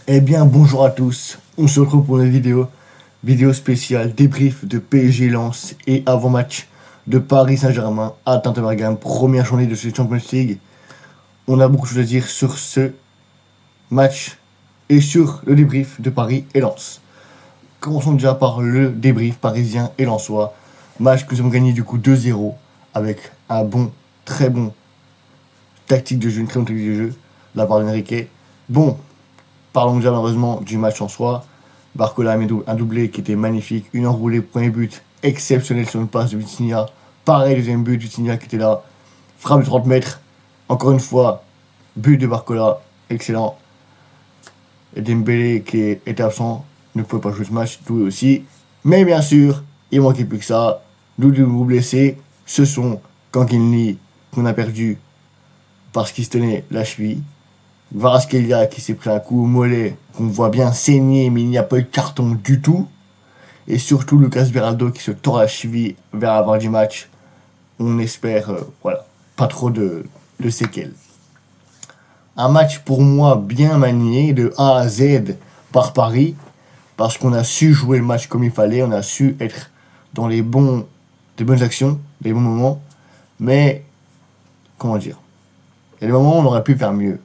Eh bien, bonjour à tous. On se retrouve pour une vidéo spéciale débrief de PSG Lens et avant-match de Paris Saint-Germain à Tintin-Bergame, première journée de cette Champions League. On a beaucoup de choses à dire sur ce match et sur le débrief de Paris et Lens. Commençons déjà par le débrief parisien et lensois. Match que nous avons gagné du coup 2-0 avec un très bon tactique de jeu, une très bonne tactique de jeu de la part d'Enrique. Bon, parlons déjà malheureusement du match en soi. Barcola a mis un doublé qui était magnifique. Une enroulée, premier but exceptionnel sur une passe de Vitinha. Pareil, deuxième but, Vitinha qui était là. Frappe de 30 mètres. Encore une fois, but de Barcola, excellent. Et Dembélé qui était absent, ne pouvait pas jouer ce match, doué aussi. Mais bien sûr, il manquait plus que ça. Nous nouveaux blessés, ce sont Kankinli qu'on a perdu parce qu'il se tenait la cheville. Kvaratskhelia qui s'est pris un coup au mollet, qu'on voit bien saigner, mais il n'y a pas eu de carton du tout. Et surtout Lucas Beraldo qui se tord la cheville vers la fin du match. On espère, pas trop de séquelles. Un match pour moi bien manié de A à Z par Paris, parce qu'on a su jouer le match comme il fallait, on a su être dans des bonnes actions, des bons moments, mais, comment dire, il y a des moments où on aurait pu faire mieux.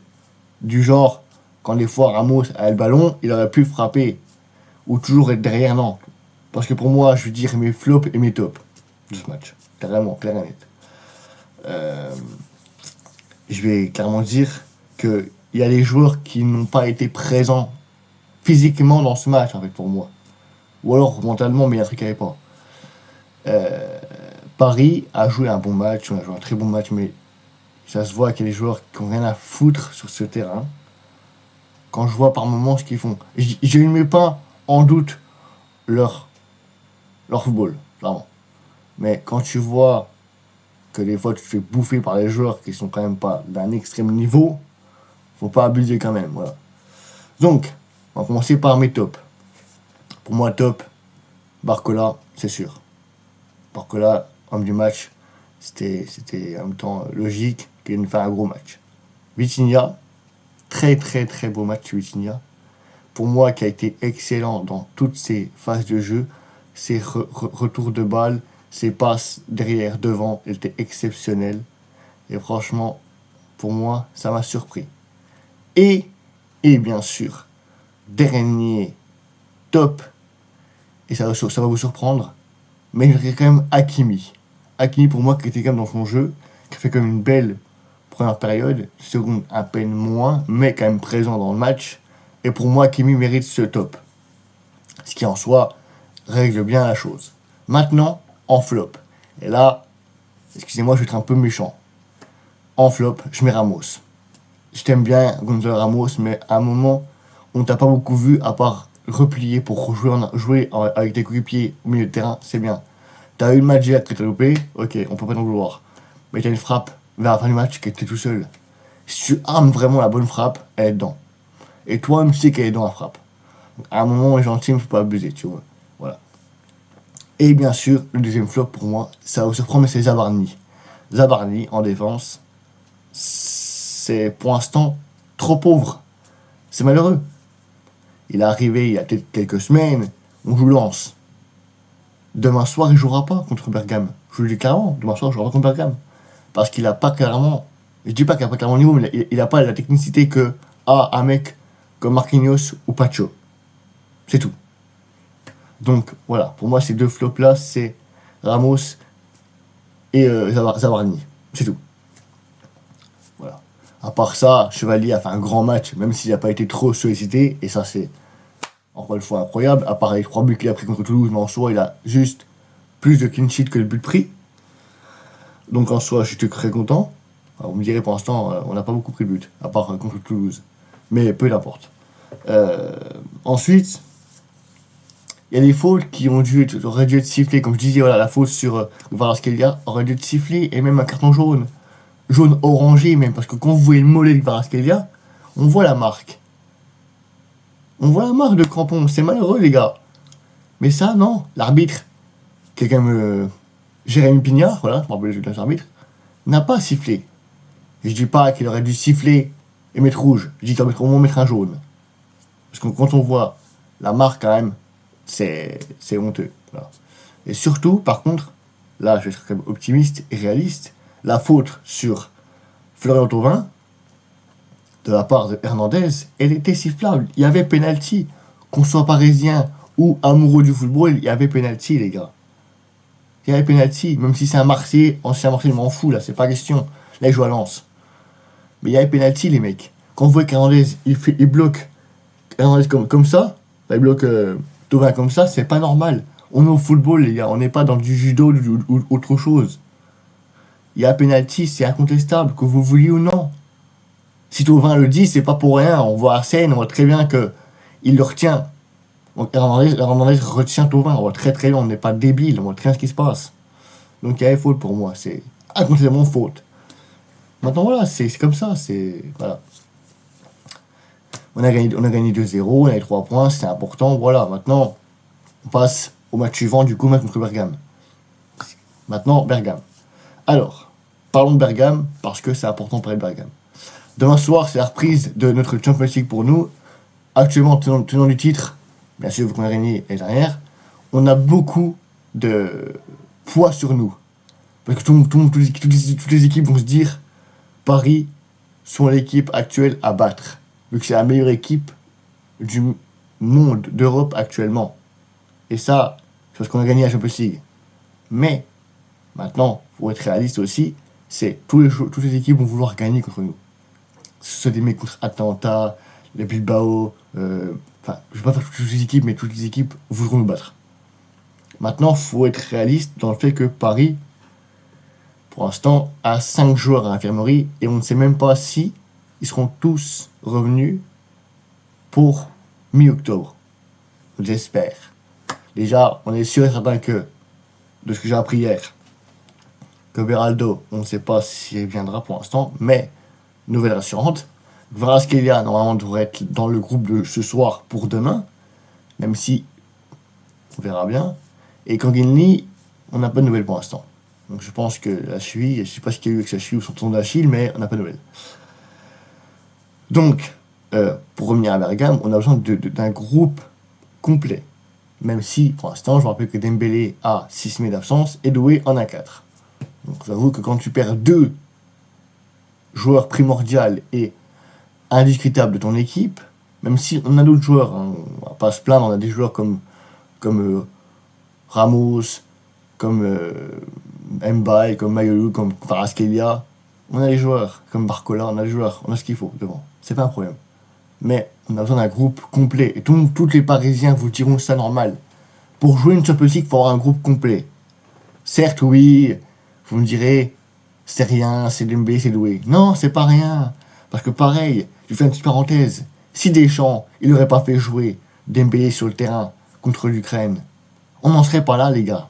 Du genre, quand des fois Ramos a le ballon, il aurait pu frapper. Ou toujours être derrière, non. Parce que pour moi, je veux dire mes flops et mes tops de ce match. Clairement, clair et net. Je vais clairement dire qu'il y a des joueurs qui n'ont pas été présents physiquement dans ce match, en fait, pour moi. Ou alors mentalement, mais il y a un truc qui n'allait pas. Paris a joué un bon match, on a joué un très bon match, mais ça se voit qu'il y a des joueurs qui n'ont rien à foutre sur ce terrain. Quand je vois par moments ce qu'ils font, je ne mets pas en doute leur football, vraiment. Mais quand tu vois que des fois tu te fais bouffer par les joueurs qui sont quand même pas d'un extrême niveau, faut pas abuser quand même, voilà. Donc, on va commencer par mes tops. Pour moi, top, Barcola, c'est sûr. Barcola, homme du match, c'était en même temps logique qu'il vienne faire un gros match. Vitinha, très beau match Vitinha. Pour moi, qui a été excellent dans toutes ses phases de jeu, ses retours de balle, ses passes derrière, devant, étaient exceptionnelles. Et franchement, pour moi, ça m'a surpris. Et bien sûr, dernier top, et ça va vous surprendre, mais je dirais quand même Hakimi. Hakimi, pour moi, qui était quand même dans son jeu, qui fait quand même une belle première période, seconde à peine moins, mais quand même présent dans le match. Et pour moi, Hakimi mérite ce top. Ce qui en soi règle bien la chose. Maintenant, en flop. Et là, excusez-moi, je vais être un peu méchant. En flop, je mets Ramos. Je t'aime bien, Gonzalo Ramos, mais à un moment, on t'a pas beaucoup vu, à part replier pour jouer avec tes coéquipiers au milieu de terrain, c'est bien. T'as eu le match que t'as loupé, ok, on peut pas t'en vouloir. Mais t'as une frappe vers la fin du match qui était tout seul. Si tu armes vraiment la bonne frappe, elle est dedans. Et toi-même, tu sais qu'elle est dans la frappe. Donc, à un moment, les gentils, il ne faut pas abuser, tu vois. Voilà. Et bien sûr, le deuxième flop pour moi, ça vous surprend, mais c'est Zabarni. Zabarni, en défense, c'est pour l'instant trop pauvre. C'est malheureux. Il est arrivé il y a peut-être quelques semaines, on joue Lens. Demain soir, il jouera pas contre Bergame. Je vous le dis clairement, demain soir, il jouera pas contre Bergame. Parce qu'il a pas clairement, je dis pas qu'il a pas clairement le niveau, mais il a pas la technicité que a un mec comme Marquinhos ou Pacho. C'est tout. Donc voilà, pour moi ces deux flops là, c'est Ramos et Zabarni. C'est tout. Voilà. À part ça, Chevalier a fait un grand match, même s'il n'a pas été trop sollicité, et ça c'est encore une fois incroyable. À part les 3 buts qu'il a pris contre Toulouse, mais en soi il a juste plus de clean sheet que le but pris. Donc en soi, je suis très content. Alors, vous me direz pour l'instant, on n'a pas beaucoup pris de but, à part contre Toulouse. Mais peu importe. Ensuite, il y a des fautes qui auraient dû être sifflées. Comme je disais, voilà, la faute sur Kvaratskhelia aurait dû être sifflée, et même un carton jaune. Jaune orangé même, parce que quand vous voyez le mollet de Kvaratskhelia, on voit la marque. On voit la marque de crampon. C'est malheureux, les gars. Mais ça, non. L'arbitre, qui est quand même Jérémy Pignard, voilà, je me rappelle de l'arbitre, n'a pas sifflé. Et je dis pas qu'il aurait dû siffler et mettre rouge. Je dis qu'il aurait au moins mettre un jaune. Parce que quand on voit la marque, quand même, c'est honteux. Voilà. Et surtout, par contre, là, je vais être quand même optimiste et réaliste, la faute sur Florian Thauvin, de la part de Hernandez, elle était sifflable. Il y avait penalty. Qu'on soit parisien ou amoureux du football, il y avait penalty, les gars. Il y avait penalty. Même si c'est un Marseillais, ancien Marseillais, je m'en fous, là, c'est pas question. Là, il joue à Lens. Mais il y avait penalty, les mecs. Quand on voit qu'Hernandez, il bloque Hernandez comme ça, il bloque Thauvin comme ça, c'est pas normal. On est au football, les gars, on n'est pas dans du judo ou autre chose. Il y a penalty, c'est incontestable, que vous vouliez ou non. Si Thauvin le dit, c'est pas pour rien. On voit Arsène, on voit très bien que il le retient. Donc Hernandez retient Thauvin, on voit très très bien, on n'est pas débile, on voit très bien ce qui se passe. Donc il y avait faute pour moi, c'est incontestablement faute. Maintenant voilà, c'est comme ça, c'est. Voilà. On a gagné 2-0, on a eu 3 points, c'est important, voilà. Maintenant, on passe au match suivant, du coup, match contre Bergame. Maintenant, Bergame. Alors, parlons de Bergame, parce que c'est important de parler de Bergame. Demain soir, c'est la reprise de notre Champions League pour nous. Actuellement, tenant du titre, bien sûr, vu qu'on a gagné l'année dernière, on a beaucoup de poids sur nous. Parce que toutes les équipes vont se dire Paris sont l'équipe actuelle à battre. Vu que c'est la meilleure équipe du monde, d'Europe actuellement. Et ça, c'est parce qu'on a gagné la Champions League. Mais, maintenant, il faut être réaliste aussi, c'est toutes les équipes vont vouloir gagner contre nous. Que ce soit des mecs contre Atalanta, les Bilbao, enfin, je ne vais pas faire toutes les équipes, mais toutes les équipes voudront nous battre. Maintenant, il faut être réaliste dans le fait que Paris, pour l'instant, a 5 joueurs à l'infirmerie et on ne sait même pas si ils seront tous revenus pour mi-octobre. J'espère. Déjà, on est sûr et certain que, de ce que j'ai appris hier, que Beraldo, on ne sait pas s'il viendra pour l'instant, mais nouvelle rassurante. Kvaratskhelia, normalement, devrait être dans le groupe de ce soir pour demain, même si on verra bien. Et Kanginli, on n'a pas de nouvelles pour l'instant. Donc je pense que la cheville, je ne sais pas ce qu'il y a eu avec sa cheville ou son tendon d'Achille, mais on n'a pas de nouvelles. Donc, pour revenir à Bergame, on a besoin d'un groupe complet. Même si, pour l'instant, je me rappelle que Dembélé a 6 semaines d'absence et Doué en a 4. Donc j'avoue que quand tu perds 2 joueurs primordiaux et indiscutables de ton équipe, même si on a d'autres joueurs, hein, on va pas se plaindre, on a des joueurs comme Ramos, comme Mbaye, comme Mayolu, comme Kvaratskhelia, on a les joueurs, comme Barcola, on a les joueurs, on a ce qu'il faut devant. C'est pas un problème. Mais on a besoin d'un groupe complet. Et tous les Parisiens vous diront ça normal. Pour jouer une Champions League, il faut avoir un groupe complet. Certes, oui, vous me direz, c'est rien, c'est Dembélé, c'est Doué. Non, c'est pas rien. Parce que pareil, je fais une petite parenthèse. Si Deschamps, il n'aurait pas fait jouer Dembélé sur le terrain contre l'Ukraine, on n'en serait pas là, les gars.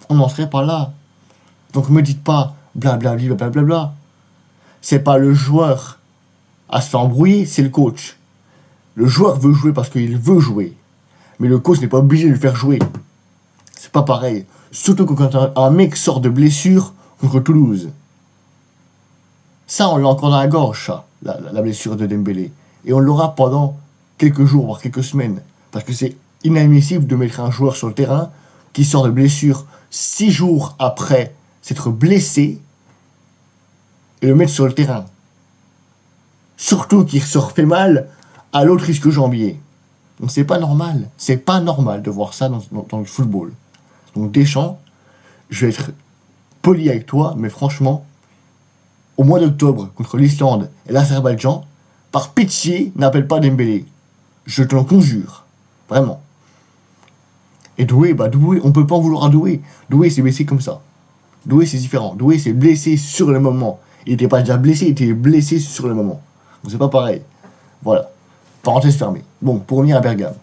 On n'en serait pas là. Donc me dites pas blablabla, blablabla. C'est pas le joueur à se faire embrouiller, c'est le coach. Le joueur veut jouer parce qu'il veut jouer. Mais le coach n'est pas obligé de le faire jouer. C'est pas pareil. Surtout quand un mec sort de blessure contre Toulouse. Ça, on l'a encore dans la gorge, ça, la blessure de Dembélé. Et on l'aura pendant quelques jours, voire quelques semaines. Parce que c'est inadmissible de mettre un joueur sur le terrain qui sort de blessure 6 jours après s'être blessé et le mettre sur le terrain. Surtout qu'il se refait mal à l'autre ischio-jambier. Donc c'est pas normal. C'est pas normal de voir ça dans le football. Donc Deschamps, je vais être poli avec toi, mais franchement, au mois d'octobre, contre l'Islande et l'Azerbaïdjan, par pitié, n'appelle pas Dembélé. Je te l'en conjure. Vraiment. Et Doué, on peut pas en vouloir à Doué. Doué s'est blessé comme ça. Doué, c'est différent. Doué s'est blessé sur le moment. Il n'était pas déjà blessé, il était blessé sur le moment. Donc c'est pas pareil. Voilà. Parenthèse fermée. Bon, pour revenir à Bergame.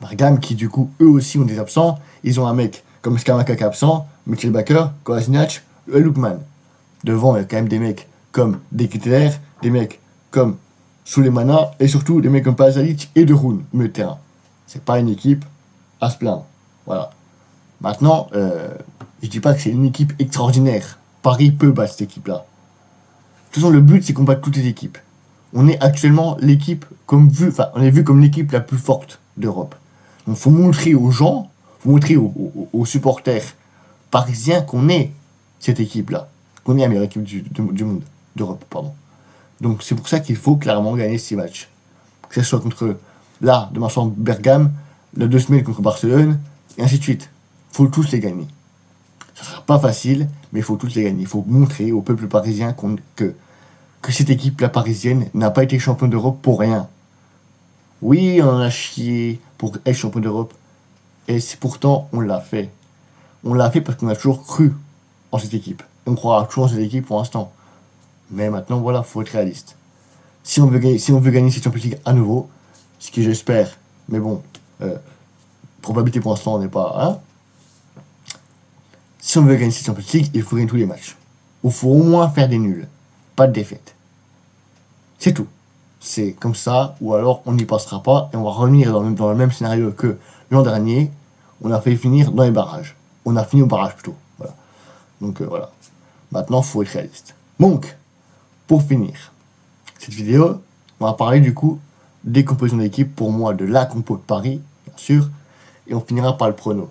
Bergame qui, du coup, eux aussi ont des absents. Ils ont un mec comme Skamaka absent, Mitchell Baker, Kolasinac, Lukman. Devant, il y a quand même des mecs comme Deketler, des mecs comme Souleymana, et surtout des mecs comme Pazalic et De Roon, au milieu de terrain. C'est pas une équipe à se plaindre. Voilà. Maintenant, je dis pas que c'est une équipe extraordinaire. Paris peut battre cette équipe-là. De toute façon, le but, c'est qu'on batte toutes les équipes. on est actuellement l'équipe on est vu comme l'équipe la plus forte d'Europe. Donc faut montrer aux gens, faut montrer aux supporters parisiens qu'on est cette équipe-là, qu'on est la meilleure équipe du monde, d'Europe, pardon. Donc c'est pour ça qu'il faut clairement gagner ces matchs. Que ce soit demain soir Bergame, la 2 semaines contre Barcelone, et ainsi de suite. Faut tous les gagner. Ça sera pas facile, mais il faut tous les gagner. Il faut montrer au peuple parisien que cette équipe-là parisienne n'a pas été champion d'Europe pour rien. Oui, on en a chié pour être champion d'Europe. Et pourtant, on l'a fait. On l'a fait parce qu'on a toujours cru en cette équipe. On croira toujours en cette équipe pour l'instant. Mais maintenant, voilà, faut être réaliste. Si on veut gagner cette Champions League à nouveau, ce que j'espère, mais bon, probabilité pour l'instant, on n'est pas. Hein, si on veut gagner cette Champions League, il faut gagner tous les matchs. Il faut au moins faire des nuls, pas de défaites. C'est tout. C'est comme ça, ou alors on n'y passera pas et on va revenir dans le même scénario que l'an dernier. On a fait finir dans les barrages. On a fini au barrage plutôt. Voilà. Donc voilà. Maintenant, il faut être réaliste. Donc, pour finir cette vidéo, on va parler du coup des compositions d'équipe, pour moi de la compo de Paris, bien sûr, et on finira par le prono.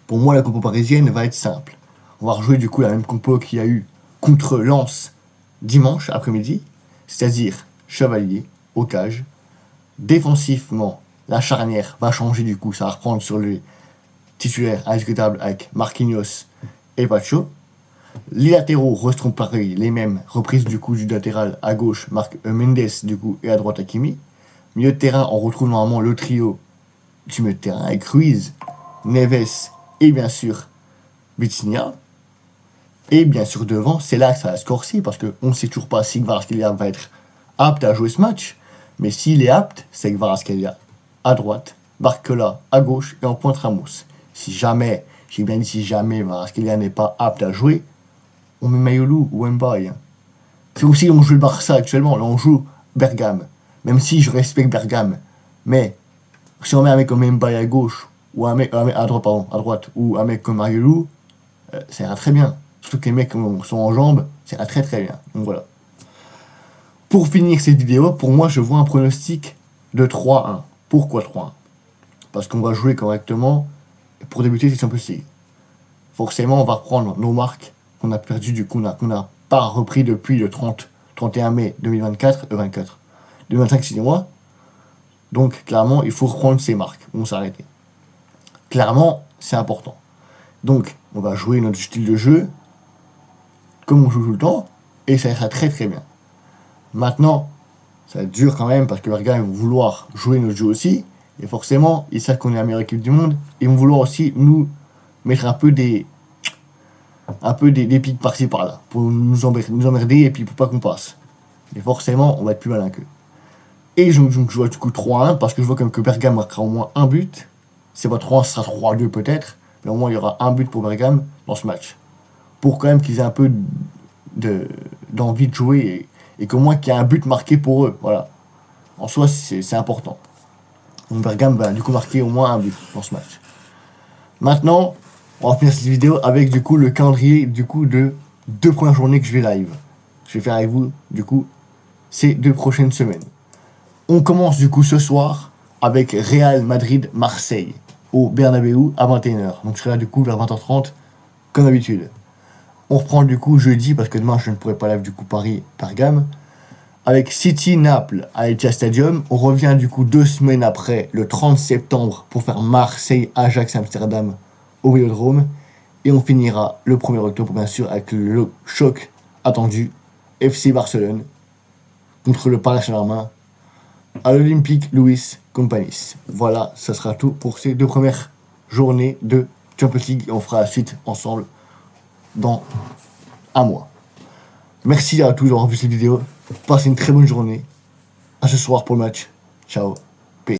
Pour moi, la compo parisienne va être simple. On va rejouer du coup la même compo qu'il y a eu contre Lens dimanche après-midi, c'est-à-dire Chevalier, Ocage. Défensivement, la charnière va changer du coup, ça va reprendre sur les titulaires indiscutables avec Marquinhos et Pacho. Les latéraux resteront pareils, les mêmes, reprises du coup du latéral à gauche, Mendes du coup, et à droite Hakimi. Milieu de terrain, on retrouve normalement le trio du milieu de terrain avec Ruiz, Neves et bien sûr Vitinha. Et bien sûr devant, c'est là que ça va se corser parce qu'on ne sait toujours pas si Kvaratskhelia va être apte à jouer ce match. Mais s'il est apte, c'est Kvaratskhelia à droite, Barcola à gauche et en pointe Ramos. Si jamais, j'ai bien dit si jamais Kvaratskhelia n'est pas apte à jouer, on met Mayolu ou Mbaye. C'est aussi on joue le Barça actuellement, là on joue Bergame. Même si je respecte Bergame, mais si on met un mec comme Mbaye à gauche ou un mec à droite ou un mec comme Mayolu, ça ira très bien. Surtout que les mecs sont en jambes, ça ira très très bien. Donc voilà. Pour finir cette vidéo, pour moi je vois un pronostic de 3-1. Pourquoi 3-1 ? Parce qu'on va jouer correctement pour débuter cette Champions League. Forcément on va reprendre nos marques qu'on a perdu du coup, qu'on n'a pas repris depuis le 31 mai 2024, 2025, excusez-moi. Donc clairement, il faut reprendre ces marques, on s'est arrêté. Clairement, c'est important. Donc, on va jouer notre style de jeu, comme on joue tout le temps, et ça ira très très bien. Maintenant, ça va être dur quand même, parce que les gars vont vouloir jouer notre jeu aussi, et forcément, ils savent qu'on est la meilleure équipe du monde, et ils vont vouloir aussi nous mettre un peu des pics par-ci par-là, pour nous emmerder et puis pour pas qu'on passe. Mais forcément, on va être plus malin qu'eux. Et je vois du coup 3-1, parce que je vois comme que Bergame marquera au moins un but. C'est pas 3-1, ce sera 3-2 peut-être, mais au moins il y aura un but pour Bergame dans ce match. Pour quand même qu'ils aient un peu d'envie de jouer, et qu'au moins qu'il y ait un but marqué pour eux. Voilà. En soi, c'est important. Donc Bergame va du coup marquer au moins un but dans ce match. Maintenant, on va finir cette vidéo avec du coup le calendrier du coup de 2 premières journées que je vais live. Je vais faire avec vous du coup ces 2 prochaines semaines. On commence du coup ce soir avec Real Madrid-Marseille au Bernabéu à 21h. Donc je serai là du coup vers 20h30 comme d'habitude. On reprend du coup jeudi parce que demain je ne pourrai pas live du coup Paris-Bergame. Avec City-Naples à Etihad Stadium. On revient du coup 2 semaines après le 30 septembre pour faire Marseille-Ajax-Amsterdam au Vélodrome. Et on finira le 1er octobre bien sûr avec le choc attendu FC Barcelone contre le Paris Saint-Germain à l'Olympique Louis Compagnie. Voilà, ça sera tout pour ces 2 premières journées de Champions League et on fera la suite ensemble dans un mois. Merci à tous d'avoir vu cette vidéo. Passez une très bonne journée. À ce soir pour le match. Ciao.